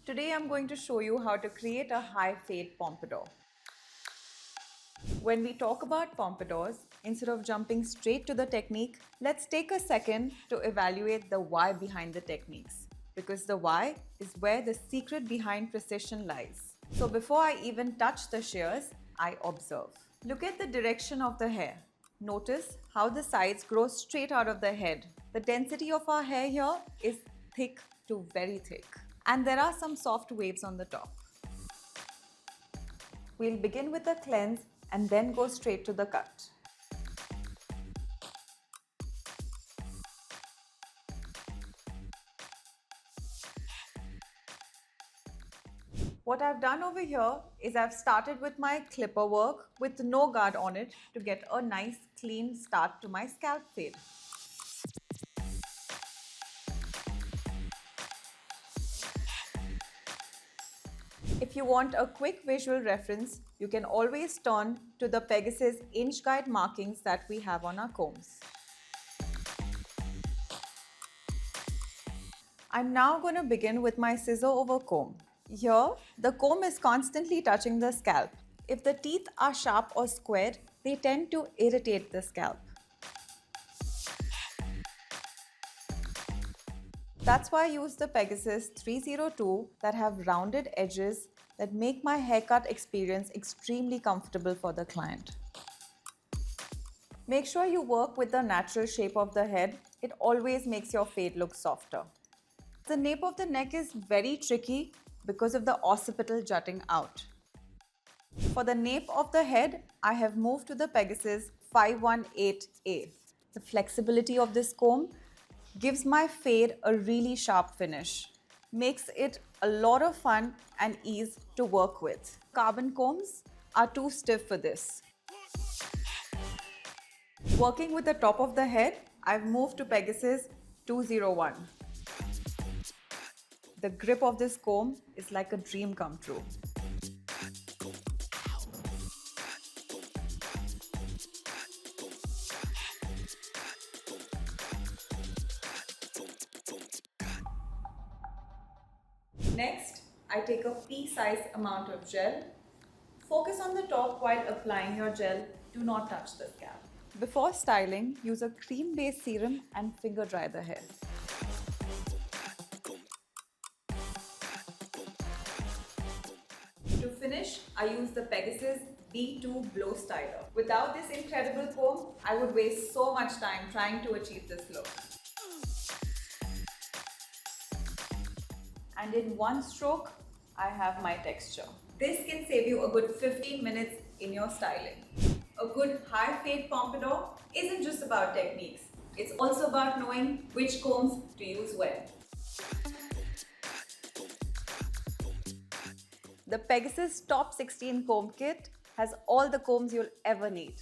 Today I'm going to show you how to create a high fade pompadour. When we talk about pompadours, instead of jumping straight to the technique, let's take a second to evaluate the why behind the techniques. Because the why is where the secret behind precision lies. So before I even touch the shears, I observe. Look at the direction of the hair. Notice how the sides grow straight out of the head. The density of our hair here is thick to very thick. And there are some soft waves on the top. We'll begin with a cleanse and then go straight to the cut. What I've done over here is I've started with my clipper work with no guard on it to get a nice clean start to my scalp fade. If you want a quick visual reference, you can always turn to the Pegasus inch guide markings that we have on our combs. I'm now going to begin with my scissor-over-comb. Here, the comb is constantly touching the scalp. If the teeth are sharp or squared, they tend to irritate the scalp. That's why I use the Pegasus 302 that have rounded edges that make my haircut experience extremely comfortable for the client. Make sure you work with the natural shape of the head. It always makes your fade look softer. The nape of the neck is very tricky because of the occipital jutting out. For the nape of the head, I have moved to the Pegasus 518A. The flexibility of this comb gives my fade a really sharp finish. Makes it a lot of fun and ease to work with. Carbon combs are too stiff for this. Working with the top of the head, I've moved to Pegasus 201. The grip of this comb is like a dream come true. Next, I take a pea-sized amount of gel. Focus on the top while applying your gel. Do not touch the scalp. Before styling, use a cream-based serum and finger dry the hair. To finish, I use the Pegasus B2 BloStyler. Without this incredible comb, I would waste so much time trying to achieve this look. And in one stroke, I have my texture. This can save you a good 15 minutes in your styling. A good high fade pompadour isn't just about techniques. It's also about knowing which combs to use when. The Pegasus Top 16 Comb Kit has all the combs you'll ever need.